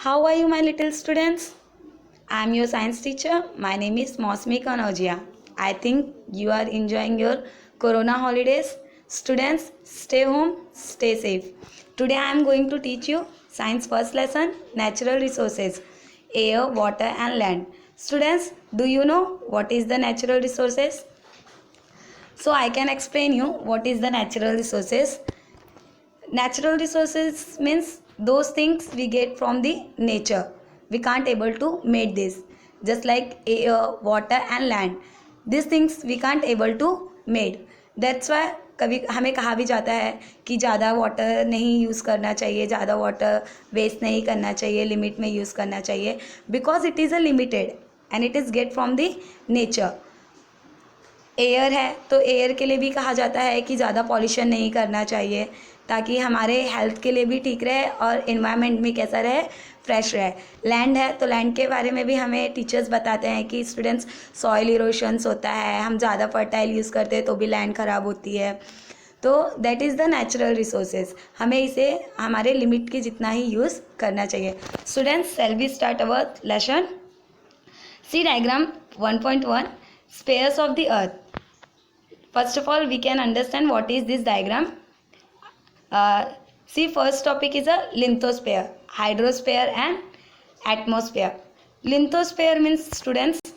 How are you, my little students? I am your science teacher. My name is Mosmi Kanojia. I think you are enjoying your Corona holidays. Students, stay home, stay safe. Today I am going to teach you science first lesson, natural resources, air, water and land. Students, do you know what is the natural resources? So I can explain you what is the natural resources. Natural resources means those things we get from the nature. We can't able to make this. Just like air, water and land. These things we can't able to made. That's why कभी हमें कहा भी जाता है कि ज़्यादा water नहीं use करना चाहिए, ज़्यादा वाटर वेस्ट नहीं करना चाहिए, लिमिट में यूज़ करना चाहिए, because it is a limited and it is get from the nature. Air है तो एयर के लिए भी कहा जाता है कि ज़्यादा पॉल्यूशन नहीं करना चाहिए ताकि हमारे हेल्थ के लिए भी ठीक रहे और इन्वायरमेंट भी कैसा रहे, फ्रेश रहे. लैंड है तो लैंड के बारे में भी हमें टीचर्स बताते हैं कि स्टूडेंट्स सॉइल इरोशंस होता है, हम ज़्यादा फर्टाइल यूज़ करते हैं तो भी लैंड ख़राब होती है. तो that is the natural resources. हमें इसे हमारे लिमिट के जितना ही यूज़ करना चाहिए. Students, shall we start our lesson. See diagram 1.1 spheres of the earth. First of all, we can understand what is this diagram. See, first topic is a lithosphere, hydrosphere and atmosphere. Lithosphere means, students,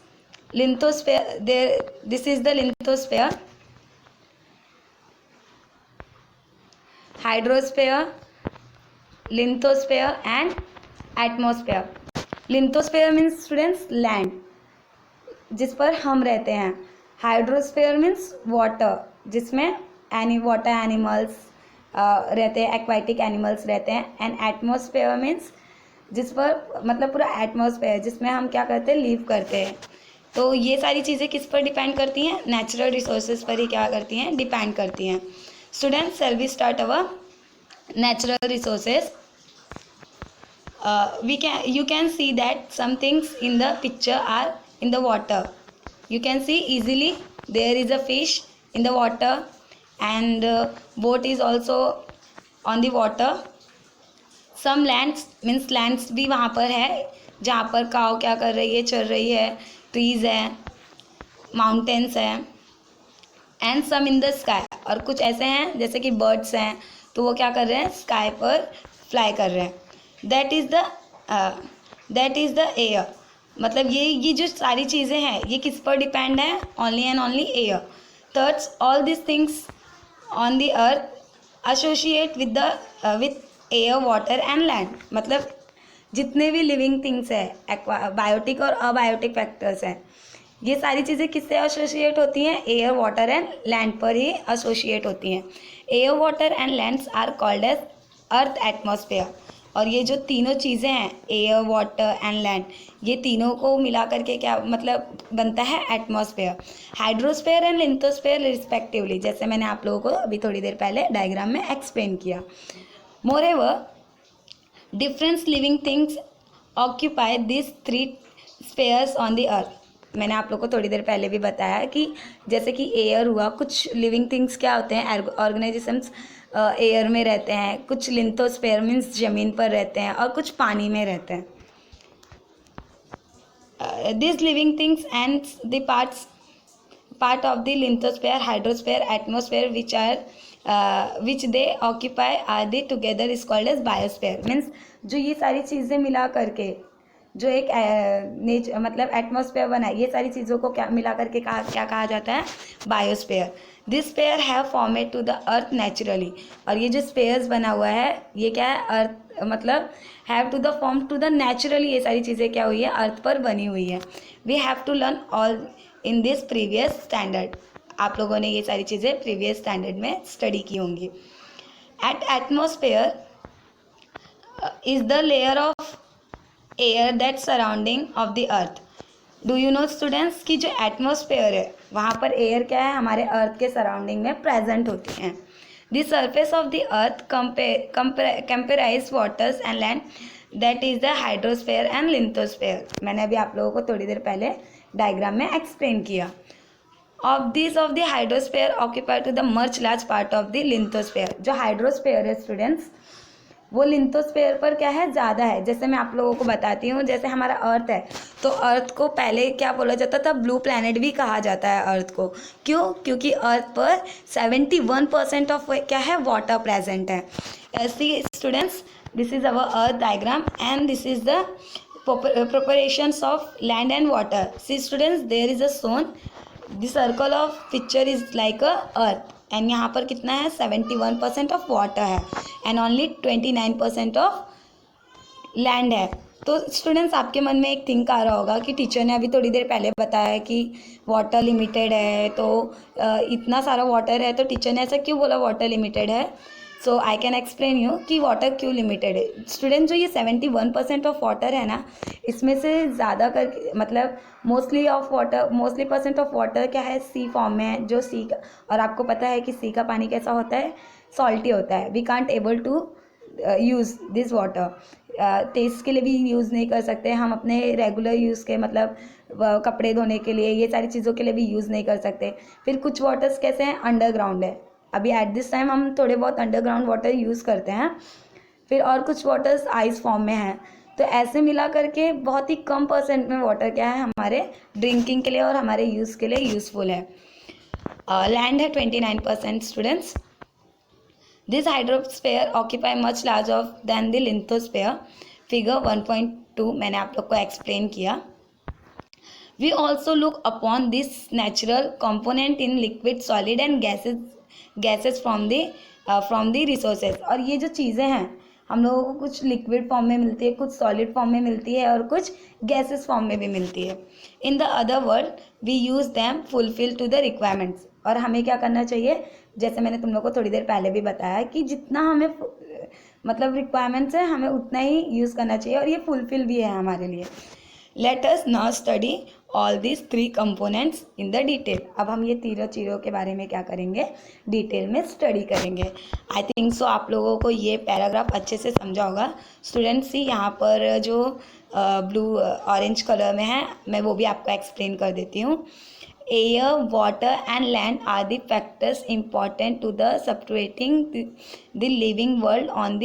lithosphere, this is the lithosphere, hydrosphere, lithosphere and atmosphere. Lithosphere means, students, land जिस पर हम रहते हैं. Hydrosphere means water, जिसमें water animals रहते हैं, aquatic animals रहते हैं. एंड एटमॉस्फेयर मीन्स जिस पर मतलब पूरा एटमॉस्फेयर जिसमें हम क्या करते हैं, लीव करते हैं. तो ये सारी चीज़ें किस पर डिपेंड करती हैं, नेचुरल रिसोर्सेज पर ही क्या करती हैं, डिपेंड करती हैं. Students, shall we start our natural resources. You can see that some things in the picture are in the water. You can see easily there is a fish in the water and boat is also on the water. Some lands means lands भी वहाँ पर है जहाँ पर काव क्या कर रही है, चल रही है. ट्रीज है, माउंटेन्स है. And sun in the sky, और कुछ ऐसे हैं जैसे कि बर्ड्स हैं तो वो क्या कर रहे हैं, स्काई पर फ्लाई कर रहे हैं. That is the air. मतलब ये जो सारी चीज़ें हैं ये किस पर डिपेंड है, only and only air. Thirds, all this things on the earth associate with air, water and land. मतलब जितने भी लिविंग थिंग्स है, बायोटिक और अबायोटिक फैक्टर्स हैं, ये सारी चीज़ें किससे एसोसिएट होती हैं, एयर, वाटर एंड लैंड पर ही एसोसिएट होती हैं. Air, water and lands are called as earth atmosphere. और ये जो तीनों चीज़ें हैं, एयर, वाटर एंड लैंड, ये तीनों को मिला करके क्या मतलब बनता है, atmosphere. Hydrosphere and lithosphere respectively, जैसे मैंने आप लोगों को अभी थोड़ी देर पहले डायग्राम में एक्सप्लेन किया. Moreover, different living things occupy this 3 spheres on the अर्थ. मैंने आप लोग को थोड़ी देर पहले भी बताया कि जैसे कि एयर हुआ, कुछ लिविंग थिंग्स क्या होते हैं, ऑर्गेनिजम्स एयर में रहते हैं, कुछ लिथोस्फेयर मीन्स ज़मीन पर रहते हैं और कुछ पानी में रहते हैं. This living things and the part of the lithosphere, hydrosphere, atmosphere which they occupy are the together is called as biosphere. Means जो ये सारी चीज़ें मिला करके जो एक मतलब एटमॉस्फेयर बना है, ये सारी चीज़ों को क्या मिला करके क्या कहा जाता है, biosphere. This sphere have formed to the earth naturally. और ये जो स्पेयर्स बना हुआ है ये क्या है, अर्थ मतलब have to the form to the naturally, ये सारी चीज़ें क्या हुई है, अर्थ पर बनी हुई है. We have to learn all in this previous standard. आप लोगों ने ये सारी चीज़ें प्रीवियस स्टैंडर्ड में स्टडी की होंगी. Atmosphere is the layer of air that surrounding of the earth. Do you know students कि जो एटमॉस्फेयर है वहाँ पर एयर क्या है, हमारे अर्थ के सराउंडिंग में प्रेजेंट होती हैं. The surface of the earth comprises waters and land, that is the hydrosphere and lithosphere. मैंने अभी आप लोगों को थोड़ी देर पहले डायग्राम में एक्सप्लेन किया. Of the hydrosphere occupy to the much large part of the lithosphere. जो हाइड्रोस्फेयर है स्टूडेंट्स वो लिथोस्फीयर पर क्या है, ज़्यादा है। जैसे मैं आप लोगों को बताती हूँ, जैसे हमारा अर्थ है, तो अर्थ को पहले क्या बोला जाता था, ब्लू प्लैनेट भी कहा जाता है अर्थ को। क्यों? क्योंकि अर्थ पर 71% ऑफ क्या है, वाटर प्रेजेंट है। ऐसी students, this is our earth diagram and this is the preparations of land and water. See students, there is a shown the circle of picture is like a earth and यहाँ पर कितना है, 71% of water है and only 29% of land है। तो students, आपके मन में एक थिंक आ रहा होगा कि टीचर ने अभी थोड़ी देर पहले बताया कि वाटर लिमिटेड है, तो इतना सारा वाटर है, तो टीचर ने ऐसा क्यों बोला वाटर लिमिटेड है। सो आई कैन एक्सप्लेन यू कि वाटर क्यों लिमिटेड है। स्टूडेंट, जो ये 71% ऑफ वाटर है ना, इसमें से ज़्यादा कर मतलब मोस्टली परसेंट ऑफ वाटर क्या है, सी फॉर्म में है, जो सी का, और आपको पता है कि सी का पानी कैसा होता है, सॉल्टी होता है। We can't able to use this water, taste के लिए भी यूज़ नहीं कर सकते हम, अपने रेगुलर यूज़ के मतलब कपड़े धोने के लिए, ये सारी चीज़ों के लिए भी यूज़ नहीं कर सकते। फिर कुछ वाटर्स कैसे हैं, अंडरग्राउंड है। अभी एट दिस टाइम हम थोड़े बहुत अंडरग्राउंड वाटर यूज़ करते हैं। फिर और कुछ वाटर्स आइस फॉर्म में हैं। तो ऐसे मिला करके बहुत ही कम परसेंट में वाटर क्या है, हमारे ड्रिंकिंग के लिए और हमारे यूज़ के लिए यूज़फुल है। लैंड है 29% students. This hydrosphere occupy much large of than the lithosphere. Figure 1.2 मैंने आप लोग को एक्सप्लेन किया। We also look upon this natural component in liquid, solid and gases from the resources. और ये जो चीज़ें हैं, हम लोगों को कुछ लिक्विड फॉर्म में मिलती है, कुछ सॉलिड फॉर्म में मिलती है और कुछ गैसेस फॉर्म में भी मिलती है। In the other word we use them fulfil to the requirements. और हमें क्या करना चाहिए, जैसे मैंने तुम लोग को थोड़ी देर पहले भी बताया कि जितना हमें मतलब रिक्वायरमेंट्स है, हमें उतना ही यूज़ करना चाहिए और ये फुलफिल भी है हमारे लिए। Let us now study all this 3 components in the detail. अब हम ये तीनों चीज़ों के बारे में क्या करेंगे, डिटेल में स्टडी करेंगे। आई थिंक सो आप लोगों को ये पैराग्राफ अच्छे से समझा होगा। स्टूडेंट्स, यहाँ पर जो ब्लू ऑरेंज कलर में है, मैं वो भी आपको एक्सप्लेन कर देती हूँ। Air, water and land are the factors important to the substrating the living world on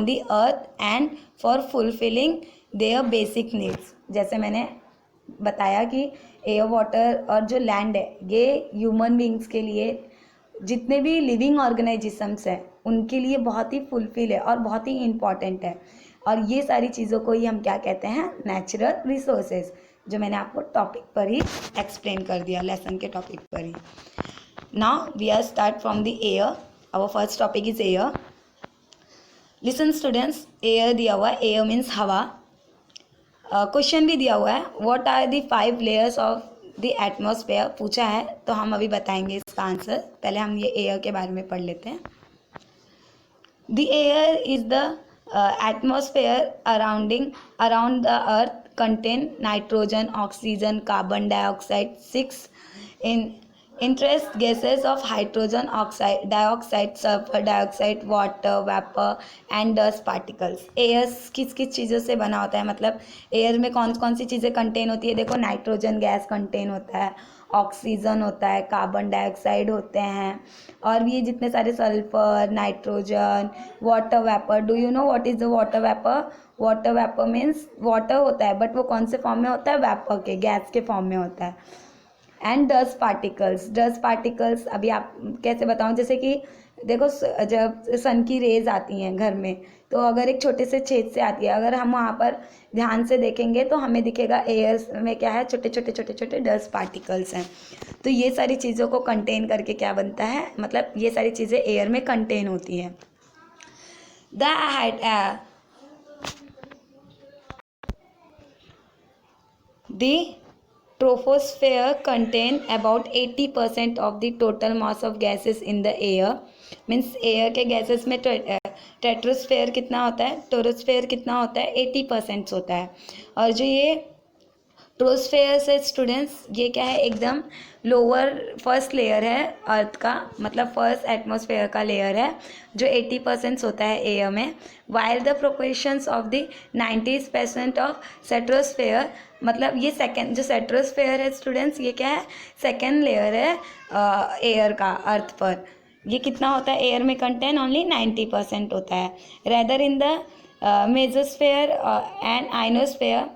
the earth and for fulfilling their basic needs. जैसे मैंने बताया कि एयर, वाटर और जो लैंड है, ये ह्यूमन बींग्स के लिए, जितने भी लिविंग ऑर्गेनाइजेशंस हैं, उनके लिए बहुत ही फुलफिल है और बहुत ही इम्पॉर्टेंट है। और ये सारी चीज़ों को ही हम क्या कहते हैं, नेचुरल रिसोर्सेज, जो मैंने आपको टॉपिक पर ही एक्सप्लेन कर दिया, लेसन के टॉपिक पर ही। Now we are start from the air. Our first topic is air. Listen students, air दिया हुआ है, एयर मीन्स हवा। क्वेश्चन भी दिया हुआ है, what are the 5 layers of the atmosphere, पूछा है, तो हम अभी बताएंगे इसका आंसर। पहले हम ये एयर के बारे में पढ़ लेते हैं। The air is the atmosphere around the earth contain nitrogen, oxygen, carbon dioxide, 6 interest gases of hydrogen dioxide, sulfur dioxide, water vapor and dust particles। Air किस किस चीज़ों से बना होता है, मतलब एयर में कौन कौन सी चीज़ें कंटेन होती है। देखो, नाइट्रोजन गैस कंटेन होता है, ऑक्सीजन होता है, कार्बन डाइऑक्साइड होते हैं, और भी ये जितने सारे sulphur, nitrogen, water vapour. Do you know what is the water vapour? Water vapour means water होता है, बट वो कौन से फॉर्म में होता है, वेपर के, गैस के फॉर्म में होता है। एंड डस्ट पार्टिकल्स अभी आप कैसे बताऊँ, जैसे कि देखो, जब सन की रेज आती हैं घर में, तो अगर एक छोटे से छेद से आती है, अगर हम वहाँ पर ध्यान से देखेंगे तो हमें दिखेगा एयर में क्या है, छोटे छोटे डस्ट पार्टिकल्स हैं। तो ये सारी चीज़ों को कंटेन करके क्या बनता है, मतलब ये सारी चीज़ें एयर में कंटेन होती हैं। The troposphere contain about 80% of the total mass of gases in the air। Means air के गैसेस में ट्रेट्रोस्फेयर कितना होता है, टोरोस्फेयर कितना होता है, 80% होता है। और जो ये ट्रोस्फेयर से स्टूडेंट्स, ये क्या है, एकदम लोअर फर्स्ट लेयर है अर्थ का, मतलब फर्स्ट एटमॉस्फेयर का लेयर है, जो 80% होता है एयर में। While the proportions of the 90% of stratosphere, मतलब ये सेकेंड जो सेट्रोस्फेयर है स्टूडेंट्स, ये क्या है, सेकेंड लेयर है एयर का अर्थ पर। ये कितना होता है एयर में कंटेन, ओनली 90% होता है. Rather in the mesosphere and ionosphere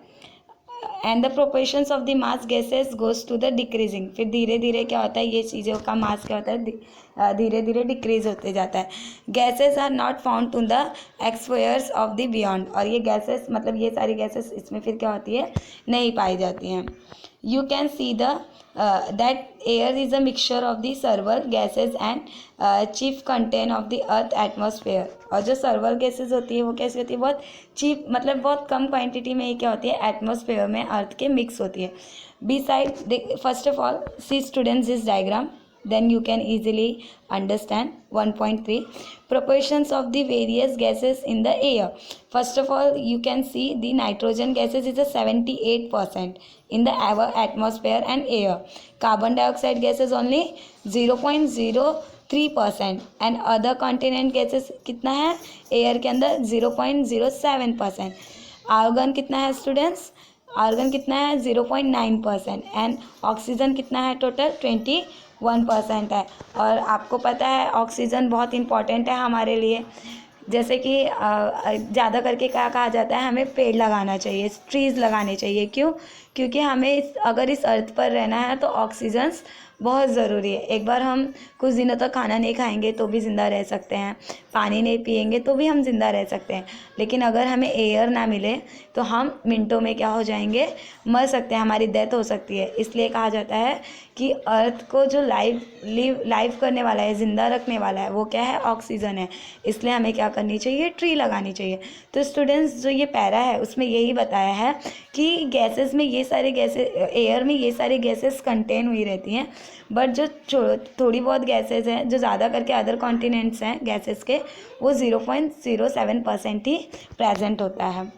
and the proportions of the mass gases goes to the decreasing. फिर धीरे धीरे क्या होता है, ये चीज़ों का मास क्या होता है, धीरे धीरे डिक्रीज होते जाता है. Gases are not found to the exospheres of the beyond. और ये गैसेस मतलब ये सारी गैसेस इसमें फिर क्या होती है, नहीं पाई जाती हैं. You can see the that air is a mixture of the several gases and chief content of the earth atmosphere. और जो सर्वल गैसेज होती है वो कैसी होती है, बहुत चीप मतलब बहुत कम क्वांटिटी में ये क्या होती है, एटमॉस्फेयर में अर्थ के मिक्स होती है. Beside, first of all, see students this diagram, then you can easily understand. 1.3 proportions of the various gases in the air. First of all, you can see the nitrogen gases is a 78% in the our atmosphere and air. Carbon dioxide gases only 0.03% and other continent gases कितना है air के अंदर 0.07%. Argon कितना है students, argon कितना है 0.9% and oxygen कितना है टोटल 21% है. और आपको पता है ऑक्सीजन बहुत इम्पॉर्टेंट है हमारे लिए. जैसे कि ज़्यादा करके क्या कहा जाता है, हमें पेड़ लगाना चाहिए, ट्रीज़ लगाने चाहिए. क्यों? क्योंकि हमें अगर इस अर्थ पर रहना है तो ऑक्सीजन बहुत ज़रूरी है. एक बार हम कुछ दिनों तक खाना नहीं खाएंगे तो भी ज़िंदा रह सकते हैं, पानी नहीं पिएंगे तो भी हम ज़िंदा रह सकते हैं, लेकिन अगर हमें एयर ना मिले तो हम मिनटों में क्या हो जाएंगे, मर सकते हैं, हमारी डेथ हो सकती है. इसलिए कहा जाता है कि अर्थ को जो लाइव करने वाला है, ज़िंदा रखने वाला है, वो क्या है, ऑक्सीजन है. इसलिए हमें क्या करनी चाहिए, ट्री लगानी चाहिए. तो स्टूडेंट्स जो ये पैरा है उसमें यही बताया है कि गैसेस में ये सारे गैसेस, एयर में ये सारी गैसेस कंटेन हुई रहती हैं. बट जो थोड़ी बहुत गैसेस हैं, जो ज़्यादा करके अदर कॉन्टिनेंट्स हैं गैसेस के, वो 0.07% ही प्रेजेंट होता है.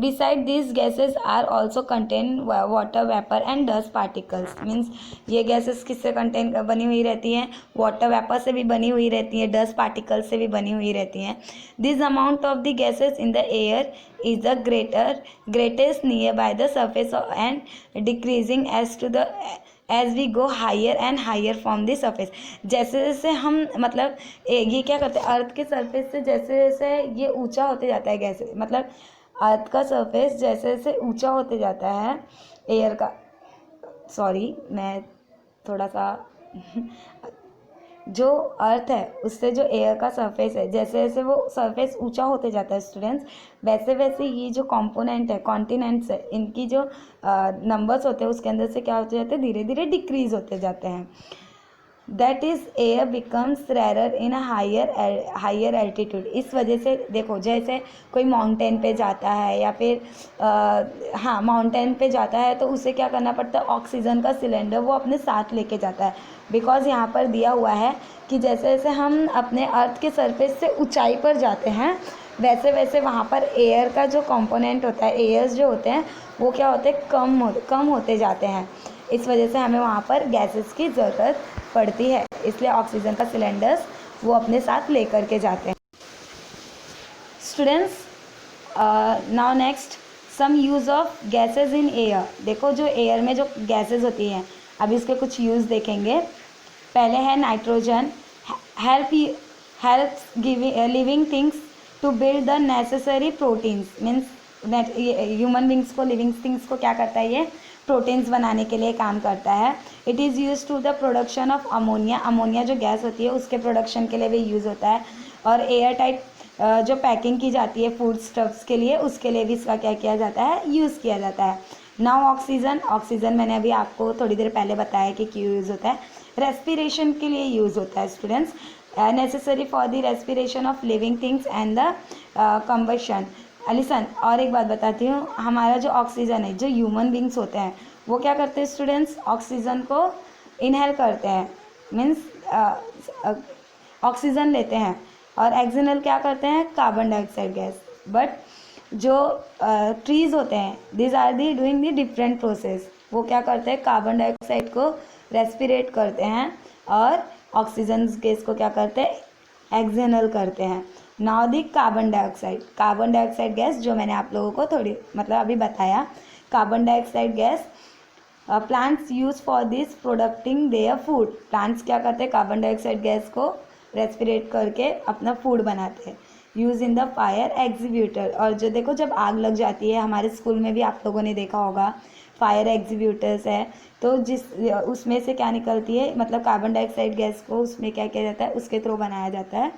Beside these gases are also contain water vapor and dust particles. Means ये गैसेस किससे कंटेन बनी हुई रहती हैं, वाटर वेपर से भी बनी हुई रहती हैं, डस्ट पार्टिकल से भी बनी हुई रहती हैं. This amount of the gases in the air is the greatest near by the surface and decreasing as we go higher and higher from the surface. जैसे जैसे हम मतलब ये क्या करते हैं, अर्थ के सरफेस से जैसे जैसे ये ऊंचा होते जाता है गैस, मतलब अर्थ का सरफेस जैसे जैसे ऊंचा होते जाता है एयर का, सॉरी मैं थोड़ा सा जो अर्थ है उससे जो एयर का सरफेस है, जैसे जैसे वो सरफेस ऊंचा होते जाता है स्टूडेंट्स, वैसे वैसे ये जो कंपोनेंट है, कॉन्टिनेंट्स है, इनकी जो नंबर्स होते हैं उसके अंदर से क्या होते जाते हैं, धीरे धीरे डिक्रीज होते जाते हैं. That is air becomes rare in a higher altitude. इस वजह से देखो, जैसे कोई माउंटेन पे जाता है या फिर हाँ माउंटेन पे जाता है तो उसे क्या करना पड़ता है, ऑक्सीजन का सिलेंडर वो अपने साथ लेके जाता है. बिकॉज यहाँ पर दिया हुआ है कि जैसे जैसे हम अपने अर्थ के सरफेस से ऊंचाई पर जाते हैं वैसे वैसे वहाँ पर एयर का जो कंपोनेंट होता है, एयर्स जो होते हैं वो क्या होते हैं, कम होते जाते हैं. इस वजह से हमें वहाँ पर गैसेस की ज़रूरत पड़ती है, इसलिए ऑक्सीजन का सिलेंडर्स वो अपने साथ लेकर के जाते हैं. Students, now next sum use of gases in air. देखो जो एयर में जो गैसेस होती हैं, अभी इसके कुछ यूज़ देखेंगे. पहले है nitrogen, help living things to build the necessary proteins. Means human beings को, लिविंग थिंग्स को क्या करता है, ये प्रोटीन्स बनाने के लिए काम करता है. It is use to the production of ammonia. Ammonia जो गैस होती है उसके प्रोडक्शन के लिए भी यूज़ होता है. और एयर टाइट जो पैकिंग की जाती है फूड स्टफ्स के लिए, उसके लिए भी इसका क्या किया जाता है, यूज़ किया जाता है. नाउ ऑक्सीजन मैंने अभी आपको थोड़ी देर पहले बताया कि क्यों यूज़ होता है. रेस्पिरेशन के लिए यूज़ होता है students, necessary for the respiration of living things and the combustion. Listen, और एक बात बताती हूँ, हमारा जो ऑक्सीजन है, जो ह्यूमन बींग्स होते हैं वो क्या करते हैं स्टूडेंट्स, ऑक्सीजन को इनहेल करते हैं, मीन्स ऑक्सीजन लेते हैं, और एक्सहेल क्या करते हैं, कार्बन डाइऑक्साइड गैस. बट जो ट्रीज़ होते हैं, this are the doing the different process. वो क्या करते हैं, कार्बन डाइऑक्साइड को रेस्पिरेट करते हैं और ऑक्सीजन गैस को क्या करते हैं, एक्सहेल करते हैं. Now the carbon dioxide gas जो मैंने आप लोगों को थोड़ी मतलब अभी बताया, carbon dioxide gas plants use for this प्रोडक्टिंग their food. Plants क्या करते हैं, कार्बन डाइऑक्साइड गैस को रेस्पिरेट करके अपना फूड बनाते हैं। यूज इन द फायर एग्जीब्यूटर, और जो देखो जब आग लग जाती है, हमारे स्कूल में भी आप लोगों ने देखा होगा फायर एग्जीब्यूटर्स है, तो जिस उसमें से क्या निकलती है, मतलब कार्बन डाइऑक्साइड गैस को उसमें क्या किया जाता है, उसके थ्रू बनाया जाता है,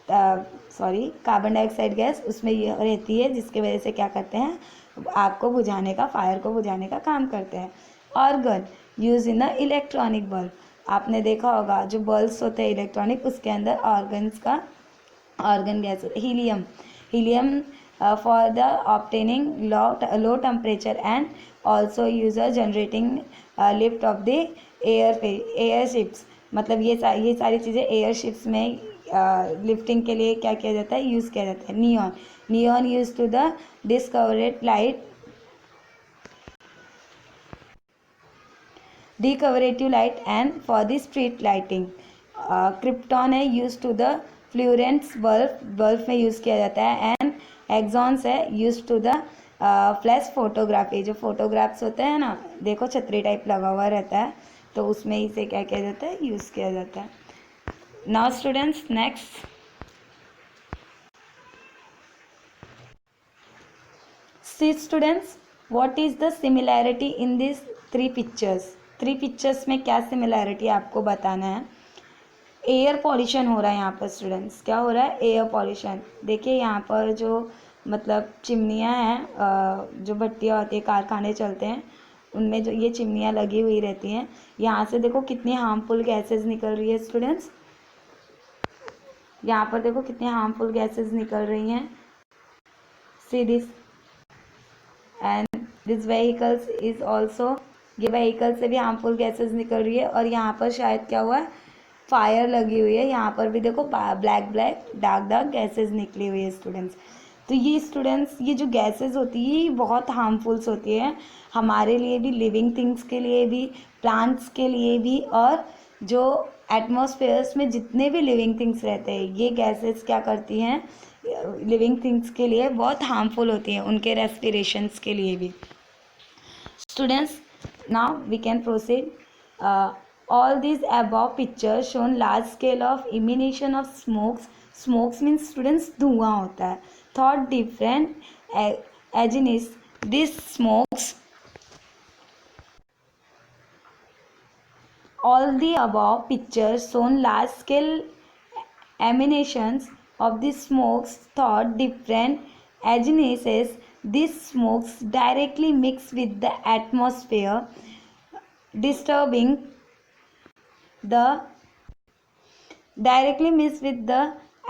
कार्बन डाइऑक्साइड गैस उसमें ये रहती है, जिसकी वजह से क्या करते हैं, आग को बुझाने का, फायर को बुझाने का काम करते हैं। Organ use in the electronic bulb, आपने देखा होगा जो बल्ब्स होते हैं इलेक्ट्रॉनिक, उसके अंदर ऑर्गन्स का organ gas. Helium for the obtaining low temperature and also use generating lift off the airships, मतलब ये सारी चीज़ें एयरशिप्स में लिफ्टिंग के लिए क्या किया जाता है, यूज़ किया जाता है। Neon use to the decorative light decorative light and for the street lighting. Krypton है use to the fluorescent bulb में यूज़ किया जाता है। एंड एक्सॉन्स है use to the flash photography, जो फोटोग्राफ्स होते हैं ना, देखो छतरी टाइप लगा हुआ रहता है, तो उसमें इसे क्या किया जाता है, यूज़ किया जाता है। Now students, next see students, what is the similarity in this three pictures में क्या सिमिलैरिटी आपको बताना है। एयर पॉल्यूशन हो रहा है यहाँ पर स्टूडेंट्स, क्या हो रहा है, एयर पॉल्यूशन। देखिए यहाँ पर जो मतलब चिमनियाँ हैं, जो भट्टियाँ होती है, कारखाने चलते हैं, उनमें जो ये चिमनियाँ लगी हुई रहती हैं, यहाँ से देखो कितनी हार्मफुल गैसेस निकल रही है स्टूडेंट्स। यहाँ पर देखो कितनी हार्मफुल गैसेस निकल रही हैं। See this and this vehicles is also, ये व्हीकल से भी हार्मफुल गैसेस निकल रही है। और यहाँ पर शायद क्या हुआ है, फायर लगी हुई है, यहाँ पर भी देखो ब्लैक डार्क गैसेस निकली हुई है स्टूडेंट्स। तो ये स्टूडेंट्स, ये जो गैसेस होती है ये बहुत हार्मफुल्स होती है हमारे लिए भी, लिविंग थिंग्स के लिए भी, प्लांट्स के लिए भी, और जो एटमॉस्फेयर्स में जितने भी लिविंग थिंग्स रहते हैं, ये गैसेस क्या करती हैं, लिविंग थिंग्स के लिए बहुत हार्मफुल होती हैं, उनके रेस्पिरेशंस के लिए भी। Students, now we can proceed. All these above pictures shown large scale of emission of smokes means students धुआं होता है, thought different agenis this smokes. All the above pictures shown large scale emanations of the smokes thought different agenesis. These smokes directly mix with the atmosphere, disturbing the directly mix with the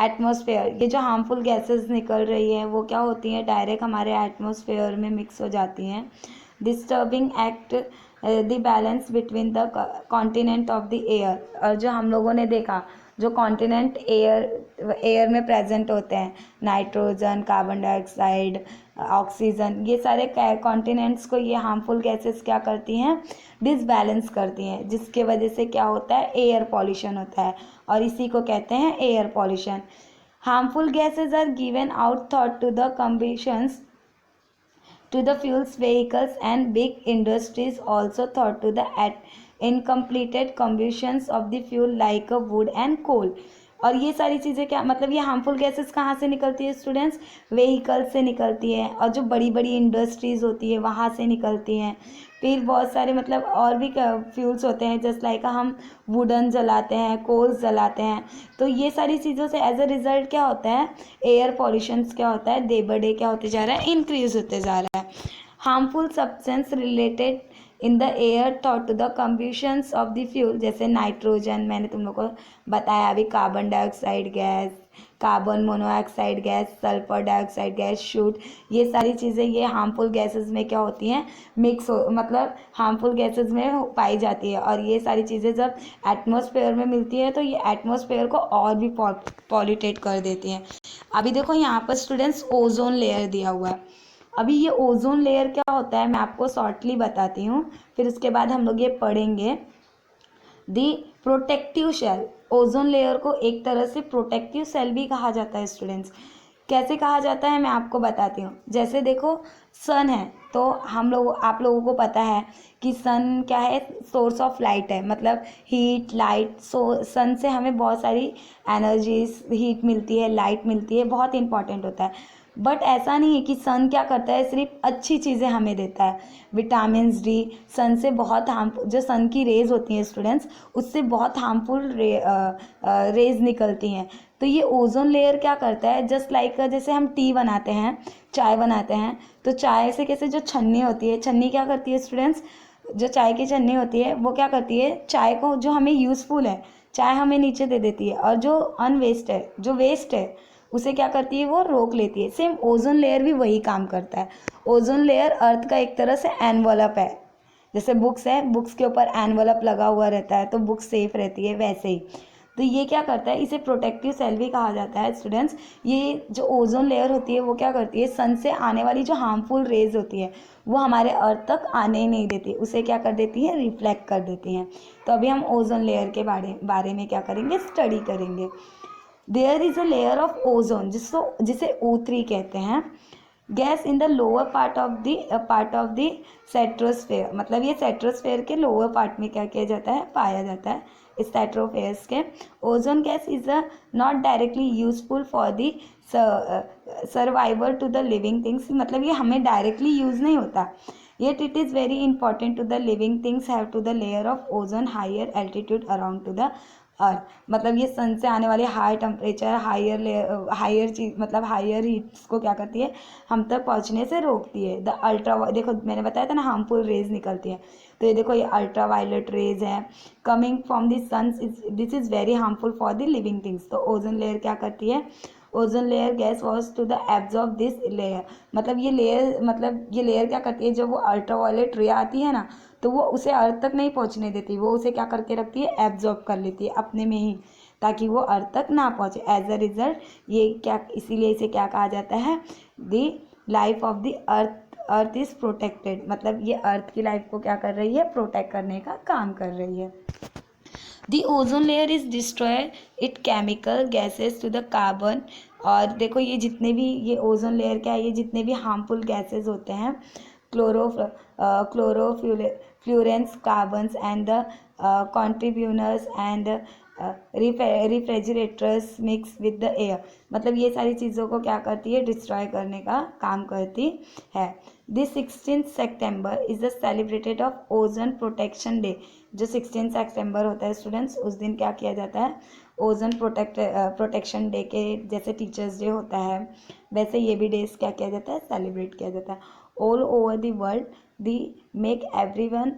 atmosphere. ये जो harmful gases निकल रही हैं वो क्या होती हैं, direct हमारे एटमॉस्फेयर में मिक्स हो जाती हैं। Disturbing act the balance between the continent of the air, और जो हम लोगों ने देखा, जो कॉन्टिनेंट एयर में प्रेजेंट होते हैं, नाइट्रोजन, कार्बन डाइऑक्साइड, ऑक्सीजन, ये सारे कॉन्टिनेंट्स को ये हार्मफुल गैसेस क्या करती हैं, डिसबैलेंस करती हैं, जिसके वजह से क्या होता है, एयर पॉल्यूशन होता है, और इसी को कहते हैं air pollution. Harmful gases are given out thought to the combustions to the fuels vehicles and big industries also thought to the incompleted combustions of the fuel like a wood and coal। और ये सारी चीज़ें क्या मतलब, ये harmful gases कहाँ से निकलती है स्टूडेंट्स, व्हीकल से निकलती है, और जो बड़ी बड़ी इंडस्ट्रीज़ होती है वहाँ से निकलती हैं। फिर बहुत सारे मतलब और भी फ्यूल्स होते हैं, जस्ट लाइक हम वुडन जलाते हैं, कोल्स जलाते हैं, तो ये सारी चीज़ों से एज अ रिज़ल्ट क्या होता है, एयर पॉल्यूशन क्या होता है, डे बाय डे क्या होते जा रहा है, इंक्रीज होते जा रहा है। Harmful substance related in the air thought to the combustions of the fuel, जैसे नाइट्रोजन, मैंने तुम लोग को बताया अभी, carbon dioxide gas, carbon monoxide gas, sulphur dioxide gas, soot, ये सारी चीज़ें ये हार्मफुल गैसेस में क्या होती हैं, मिक्स हो, मतलब हार्मफुल गैसेस में पाई जाती है। और ये सारी चीज़ें जब एटमॉस्फेयर में मिलती है तो ये एटमॉस्फेयर को और भी पॉल्यूटेट कर देती हैं। अभी देखो यहाँ पर स्टूडेंट्स ओजोन लेयर दिया हुआ है। अभी ये ओजोन लेयर क्या होता है मैं आपको शॉर्टली बताती हूँ, फिर उसके बाद हम लोग ये पढ़ेंगे। दी प्रोटेक्टिव शेल, ओजोन लेयर को एक तरह से प्रोटेक्टिव सेल भी कहा जाता है स्टूडेंट्स। कैसे कहा जाता है मैं आपको बताती हूँ। जैसे देखो सन है, तो आप लोगों को पता है कि सन क्या है, सोर्स ऑफ लाइट है, मतलब हीट लाइट। सन से हमें बहुत सारी एनर्जीज, हीट मिलती है, लाइट मिलती है, बहुत इंपॉर्टेंट होता है। बट ऐसा नहीं है कि सन क्या करता है, सिर्फ अच्छी चीज़ें हमें देता है। विटामिन डी, सन से बहुत हार्मफुल, जो सन की रेज होती हैं स्टूडेंट्स, उससे बहुत हार्मफुल रेज निकलती हैं। तो ये ओजोन लेयर क्या करता है, जस्ट लाइक जैसे हम टी बनाते हैं, चाय बनाते हैं, तो चाय से कैसे जो छन्नी होती है, छन्नी क्या करती है स्टूडेंट्स, जो चाय की छन्नी होती है वो क्या करती है, चाय को जो हमें यूज़फुल है चाय हमें नीचे दे देती है, और जो अनवेस्ट है, जो वेस्ट है, उसे क्या करती है, वो रोक लेती है। सेम ओजोन लेयर भी वही काम करता है। ओजोन लेयर अर्थ का एक तरह से एनवलप है। जैसे बुक्स है, बुक्स के ऊपर एनवलप लगा हुआ रहता है तो बुक सेफ रहती है, वैसे ही तो ये क्या करता है, इसे प्रोटेक्टिव सेल भी कहा जाता है स्टूडेंट्स। ये जो ओजोन लेयर होती है वो क्या करती है, सन से आने वाली जो हार्मफुल रेज होती है वो हमारे अर्थ तक आने ही नहीं देती, उसे क्या कर देती है, रिफ्लेक्ट कर देती हैं। तो अभी हम ओजोन लेयर के बारे में क्या करेंगे, स्टडी करेंगे। There is a layer of ozone, जिसे O3 कहते हैं, gas in the lower part of the stratosphere. मतलब ये सेट्रोस्फेयर के लोअर पार्ट में क्या किया जाता है, पाया जाता है। स्ट्रेटोस्फेयर्स के ozone gas is a not directly useful for the survival to the living things. मतलब ये हमें डायरेक्टली यूज नहीं होता, yet it is very important to the living things have to the layer of ozone higher altitude around to the earth. मतलब ये सन से आने वाले हाई टेम्परेचर, हायर चीज, मतलब हायर हीट्स को क्या करती है, हम तक पहुंचने से रोकती है। द अल्ट्रा, देखो मैंने बताया था ना, हार्मफुल रेज निकलती है, तो ये देखो ये अल्ट्रा वायलेट रेज है coming from the sun, this is very harmful for the living things. तो ओजोन लेयर क्या करती है, ozone layer gas was to the absorb this layer. मतलब ये लेयर क्या करती है, जब वो अल्ट्रा वायलेट रे आती है ना, तो वो उसे अर्थ तक नहीं पहुंचने देती, वो उसे क्या करके रखती है, एब्जॉर्ब कर लेती है अपने में ही, ताकि वो अर्थ तक ना पहुंचे। एज अ रिजल्ट ये क्या, इसीलिए इसे क्या कहा जाता है, the life of the earth is protected. मतलब ये अर्थ की लाइफ को क्या कर रही है, प्रोटेक्ट करने का काम कर रही है। The ozone layer is destroy it chemical gases to the carbon. और देखो ये जितने भी, ये ओजोन लेयर क्या है, ये जितने भी हार्मफुल गैसेज होते हैं, chlorofluorocarbons and the contributors and refrigerators mix with the air. मतलब ये सारी चीज़ों को क्या करती है, डिस्ट्रॉय करने का काम करती है। This 16 September is the celebrated of ozone protection day. जो 16 सितंबर होता है स्टूडेंट्स, उस दिन क्या किया जाता है, ओजोन प्रोटेक्शन डे के जैसे टीचर्स डे होता है, वैसे ये भी डेज क्या किया जाता है, सेलिब्रेट किया जाता है। All over the world the make everyone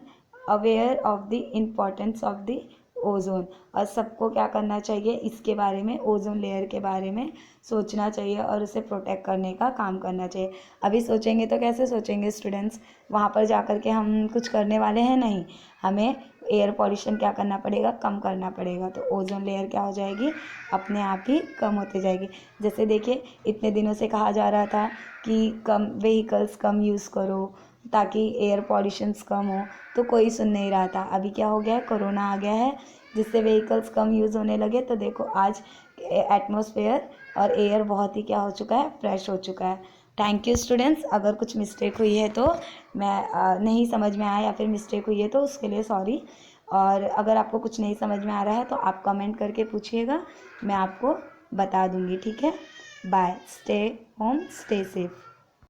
aware of the importance of the ozone. और सबको क्या करना चाहिए, इसके बारे में, ओजोन लेयर के बारे में सोचना चाहिए और उसे प्रोटेक्ट करने का काम करना चाहिए। अभी सोचेंगे तो कैसे सोचेंगे स्टूडेंट्स, वहाँ पर जा कर के हम कुछ करने वाले हैं नहीं, हमें एयर पॉल्यूशन क्या करना पड़ेगा, कम करना पड़ेगा। तो ओजोन लेयर क्या हो जाएगी, अपने आप ही कम होती जाएगी। जैसे देखिए इतने दिनों से कहा जा रहा था कि कम व्हीकल्स कम यूज़ करो ताकि एयर पॉल्यूशंस कम हो, तो कोई सुन नहीं रहा था। अभी क्या हो गया है, कोरोना आ गया है, जिससे व्हीकल्स कम यूज़ होने लगे, तो देखो आज एटमॉस्फेयर और एयर बहुत ही क्या हो चुका है, फ्रेश हो चुका है। Thank you students. अगर कुछ मिस्टेक हुई है तो मैं नहीं समझ में आया या फिर मिस्टेक हुई है तो उसके लिए सॉरी। और अगर आपको कुछ नहीं समझ में आ रहा है तो आप कमेंट करके पूछिएगा, मैं आपको बता दूंगी, ठीक है। Bye, stay home, stay safe.